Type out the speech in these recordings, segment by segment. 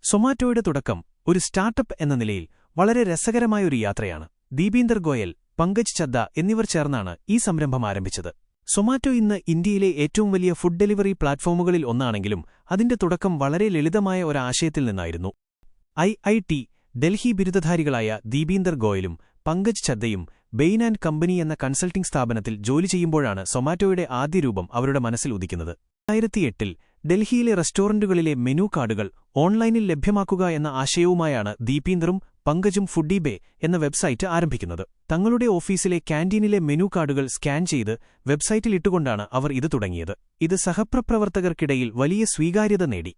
സൊമാറ്റോയുടെ തുടക്കം ഒരു സ്റ്റാർട്ടപ്പ് എന്ന നിലയിൽ വളരെ രസകരമായൊരു യാത്രയാണ്. ദീപീന്ദർ ഗോയൽ, പങ്കജ് ചദ്ദ എന്നിവർ ചേർന്നാണ് ഈ സംരംഭം ആരംഭിച്ചത്. സൊമാറ്റോ ഇന്ന് ഇന്ത്യയിലെ ഏറ്റവും വലിയ ഫുഡ് ഡെലിവറി പ്ലാറ്റ്ഫോമുകളിൽ ഒന്നാണെങ്കിലും അതിന്റെ തുടക്കം വളരെ ലളിതമായ ഒരാശയത്തിൽ നിന്നായിരുന്നു. ഐഐടി ഡൽഹി ബിരുദധാരികളായ ദീപീന്ദർ ഗോയലും പങ്കജ് ചദ്ദയും ബെയ്ൻ ആൻഡ് കമ്പനി എന്ന കൺസൾട്ടിംഗ് സ്ഥാപനത്തിൽ ജോലി ചെയ്യുമ്പോഴാണ് സൊമാറ്റോയുടെ ആദ്യ രൂപം അവരുടെ മനസ്സിൽ ഉദിക്കുന്നത്. 2008-ൽ ഡൽഹിയിലെ റെസ്റ്റോറന്റുകളിലെ മെനു കാർഡുകൾ ഓൺലൈനിൽ ലഭ്യമാക്കുക എന്ന ആശയവുമായാണ് ദീപീന്ദറും പങ്കജും ഫുഡീബേ എന്ന വെബ്സൈറ്റ് ആരംഭിക്കുന്നത്. തങ്ങളുടെ ഓഫീസിലെ ക്യാന്റീനിലെ മെനു കാർഡുകൾ സ്കാൻ ചെയ്ത് വെബ്സൈറ്റിൽ ഇട്ടുകൊണ്ടാണ് അവർ ഇത് തുടങ്ങിയത്. ഇത് സഹപ്രവർത്തകർക്കിടയിൽ വലിയ സ്വീകാര്യത നേടി.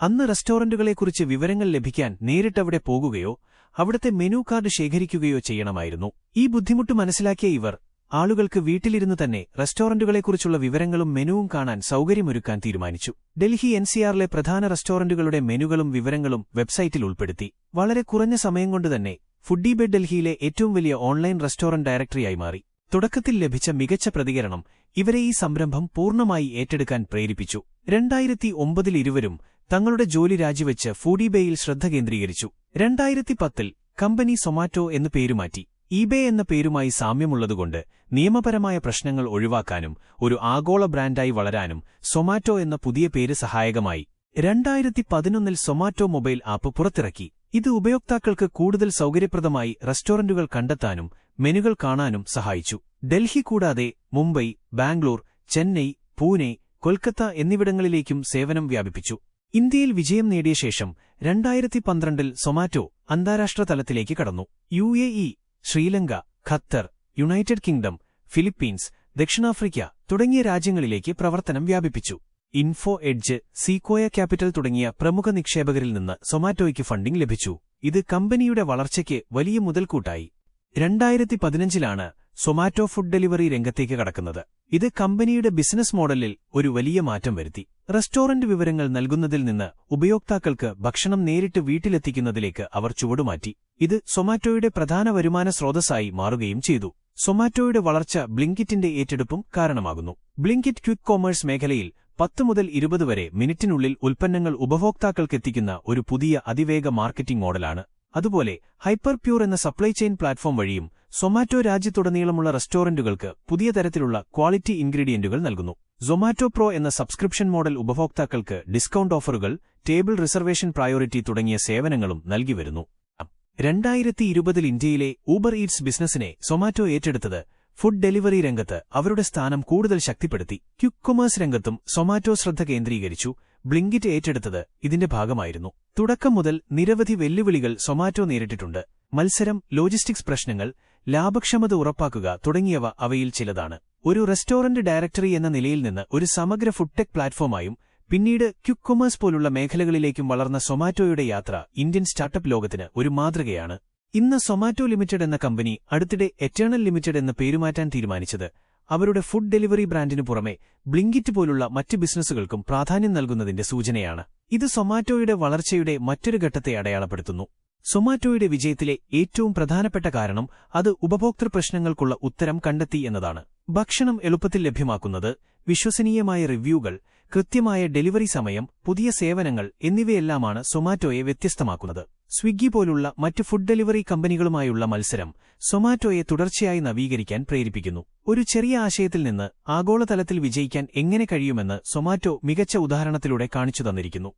അന്ന് റെസ്റ്റോറന്റുകളെക്കുറിച്ച് വിവരങ്ങൾ ലഭിക്കാൻ നേരിട്ടവിടെ പോകുകയോ അവിടത്തെ മെനു കാർഡ് ശേഖരിക്കുകയോ ചെയ്യണമായിരുന്നു. ഈ ബുദ്ധിമുട്ട് മനസ്സിലാക്കിയ ഇവർ ആളുകൾക്ക് വീട്ടിലിരുന്നു തന്നെ റെസ്റ്റോറന്റുകളെക്കുറിച്ചുള്ള വിവരങ്ങളും മെനുവും കാണാൻ സൗകര്യമൊരുക്കാൻ തീരുമാനിച്ചു. ഡൽഹി എൻസിആറിലെ പ്രധാന റെസ്റ്റോറന്റുകളുടെ മെനുകളും വിവരങ്ങളും വെബ്സൈറ്റിൽ ഉൾപ്പെടുത്തി. വളരെ കുറഞ്ഞ സമയം കൊണ്ടുതന്നെ ഫുഡീബേ ഡൽഹിയിലെ ഏറ്റവും വലിയ ഓൺലൈൻ റെസ്റ്റോറന്റ് ഡയറക്ടറിയായി മാറി. തുടക്കത്തിൽ ലഭിച്ച മികച്ച പ്രതികരണം ഇവരെ ഈ സംരംഭം പൂർണ്ണമായി ഏറ്റെടുക്കാൻ പ്രേരിപ്പിച്ചു. 2009-ൽ ഇരുവരും തങ്ങളുടെ ജോലി രാജിവെച്ച് ഫുഡീബേയിൽ ശ്രദ്ധ കേന്ദ്രീകരിച്ചു. 2010-ൽ കമ്പനി സൊമാറ്റോ എന്നു പേരുമാറ്റി. ഈബേ എന്ന പേരുമായി സാമ്യമുള്ളതുകൊണ്ട് നിയമപരമായ പ്രശ്നങ്ങൾ ഒഴിവാക്കാനും ഒരു ആഗോള ബ്രാൻഡായി വളരാനും സൊമാറ്റോ എന്ന പുതിയ പേര് സഹായകമായി. 2011-ൽ സൊമാറ്റോ മൊബൈൽ ആപ്പ് പുറത്തിറക്കി. ഇത് ഉപയോക്താക്കൾക്ക് കൂടുതൽ സൗകര്യപ്രദമായി റെസ്റ്റോറന്റുകൾ കണ്ടെത്താനും മെനുകൾ കാണാനും സഹായിച്ചു. ഡൽഹി കൂടാതെ മുംബൈ, ബാംഗ്ലൂർ, ചെന്നൈ, പൂനെ, കൊൽക്കത്ത എന്നിവിടങ്ങളിലേക്കും സേവനം വ്യാപിപ്പിച്ചു. ഇന്ത്യയിൽ വിജയം നേടിയ ശേഷം 2012-ൽ സൊമാറ്റോ അന്താരാഷ്ട്ര തലത്തിലേക്ക് കടന്നു. UAE, Sri Lanka, Qatar, United kingdom, Philippines, ദക്ഷിണാഫ്രിക്ക തുടങ്ങിയ രാജ്യങ്ങളിലേക്ക് പ്രവർത്തനം വ്യാപിപ്പിച്ചു. ഇൻഫോ എഡ്ജ്, സീക്വോയ ക്യാപിറ്റൽ തുടങ്ങിയ പ്രമുഖ നിക്ഷേപകരിൽ നിന്ന് സൊമാറ്റോയ്ക്ക് ഫണ്ടിംഗ് ലഭിച്ചു. ഇത് കമ്പനിയുടെ വളർച്ചയ്ക്ക് വലിയ മുതൽക്കൂട്ടായി. 2015-ലാണ് സൊമാറ്റോ ഫുഡ് ഡെലിവറി രംഗത്തേക്ക് കടക്കുന്നത്. ഇത് കമ്പനിയുടെ ബിസിനസ് മോഡലിൽ ഒരു വലിയ മാറ്റം വരുത്തി. റെസ്റ്റോറന്റ് വിവരങ്ങൾ നൽകുന്നതിൽ നിന്ന് ഉപയോക്താക്കൾക്ക് ഭക്ഷണം നേരിട്ട് വീട്ടിലെത്തിക്കുന്നതിലേക്ക് അവർ ചുവടുമാറ്റി. ഇത് സൊമാറ്റോയുടെ പ്രധാന വരുമാന സ്രോതസ്സായി മാറുകയും ചെയ്തു. സൊമാറ്റോയുടെ വളർച്ച ബ്ലിങ്കിറ്റിന്റെ ഏറ്റെടുപ്പും കാരണമാകുന്നു. ബ്ലിങ്കിറ്റ് ക്വിക്ക് കോമേഴ്സ് മേഖലയിൽ 10 മുതൽ 20 വരെ മിനിറ്റിനുള്ളിൽ ഉൽപ്പന്നങ്ങൾ ഉപഭോക്താക്കൾക്കെത്തിക്കുന്ന ഒരു പുതിയ അതിവേഗ മാർക്കറ്റിംഗ് മോഡലാണ്. അതുപോലെ ഹൈപ്പർ പ്യൂർ എന്ന സപ്ലൈ ചെയിൻ പ്ലാറ്റ്ഫോം വഴിയും സൊമാറ്റോ രാജ്യത്തുടനീളമുള്ള റെസ്റ്റോറന്റുകൾക്ക് പുതിയ തരത്തിലുള്ള ക്വാളിറ്റി ഇൻഗ്രീഡിയന്റുകൾ നൽകുന്നു. സൊമാറ്റോ പ്രോ എന്ന സബ്സ്ക്രിപ്ഷൻ മോഡൽ ഉപഭോക്താക്കൾക്ക് ഡിസ്കൗണ്ട് ഓഫറുകൾ, ടേബിൾ റിസർവേഷൻ പ്രയോറിറ്റി തുടങ്ങിയ സേവനങ്ങളും നൽകിവരുന്നു. 2020-ൽ ഇന്ത്യയിലെ ഊബർ ഈറ്റ്സ് ബിസിനസിനെ സൊമാറ്റോ ഏറ്റെടുത്തത് ഫുഡ് ഡെലിവറി രംഗത്ത് അവരുടെ സ്ഥാനം കൂടുതൽ ശക്തിപ്പെടുത്തി. ക്വിക്ക് കൊമേഴ്സ് രംഗത്തും സൊമാറ്റോ ശ്രദ്ധ കേന്ദ്രീകരിച്ചു. ബ്ലിങ്കിറ്റ് ഏറ്റെടുത്തത് ഇതിന്റെ ഭാഗമായിരുന്നു. തുടക്കം മുതൽ നിരവധി വെല്ലുവിളികൾ സൊമാറ്റോ നേരിട്ടിട്ടുണ്ട്. മത്സരം, ലോജിസ്റ്റിക്സ് പ്രശ്നങ്ങൾ, ലാഭക്ഷമത ഉറപ്പാക്കുക തുടങ്ങിയവ അവയിൽ ചിലതാണ്. ഒരു റെസ്റ്റോറന്റ് ഡയറക്ടറി എന്ന നിലയിൽ നിന്ന് ഒരു സമഗ്ര ഫുഡ് ടെക് പ്ലാറ്റ്ഫോമായും പിന്നീട് ക്വിക്ക് കൊമേഴ്സ് പോലുള്ള മേഖലകളിലേക്കും വളർന്ന സൊമാറ്റോയുടെ യാത്ര ഇന്ത്യൻ സ്റ്റാർട്ടപ്പ് ലോകത്തിന് ഒരു മാതൃകയാണ്. ഇന്ന് സൊമാറ്റോ ലിമിറ്റഡ് എന്ന കമ്പനി അടുത്തിടെ എറ്റേണൽ ലിമിറ്റഡ് എന്ന് പേരുമാറ്റാൻ തീരുമാനിച്ചത് അവരുടെ ഫുഡ് ഡെലിവറി ബ്രാൻഡിനു പുറമെ ബ്ലിങ്കിറ്റ് പോലുള്ള മറ്റ് ബിസിനസ്സുകൾക്കും പ്രാധാന്യം നൽകുന്നതിന്റെ സൂചനയാണ്. ഇത് സൊമാറ്റോയുടെ വളർച്ചയുടെ മറ്റൊരു ഘട്ടത്തെ അടയാളപ്പെടുത്തുന്നു. സൊമാറ്റോയുടെ വിജയത്തിലെ ഏറ്റവും പ്രധാനപ്പെട്ട കാരണം അത് ഉപഭോക്തൃ പ്രശ്നങ്ങൾക്കുള്ള ഉത്തരം കണ്ടെത്തി എന്നതാണ്. ഭക്ഷണം എളുപ്പത്തിൽ ലഭ്യമാക്കുന്നത്, വിശ്വസനീയമായ റിവ്യൂകൾ, കൃത്യമായ ഡെലിവറി സമയം, പുതിയ സേവനങ്ങൾ എന്നിവയെല്ലാമാണ് സൊമാറ്റോയെ വ്യത്യസ്തമാക്കുന്നത്. സ്വിഗ്ഗി പോലുള്ള മറ്റ് ഫുഡ് ഡെലിവറി കമ്പനികളുമായുള്ള മത്സരം സൊമാറ്റോയെ തുടർച്ചയായി നവീകരിക്കാൻ പ്രേരിപ്പിക്കുന്നു. ഒരു ചെറിയ ആശയത്തിൽ നിന്ന് ആഗോളതലത്തിൽ വിജയിക്കാൻ എങ്ങനെ കഴിയുമെന്ന് സൊമാറ്റോ മികച്ച ഉദാഹരണത്തിലൂടെ കാണിച്ചു തന്നിരിക്കുന്നു.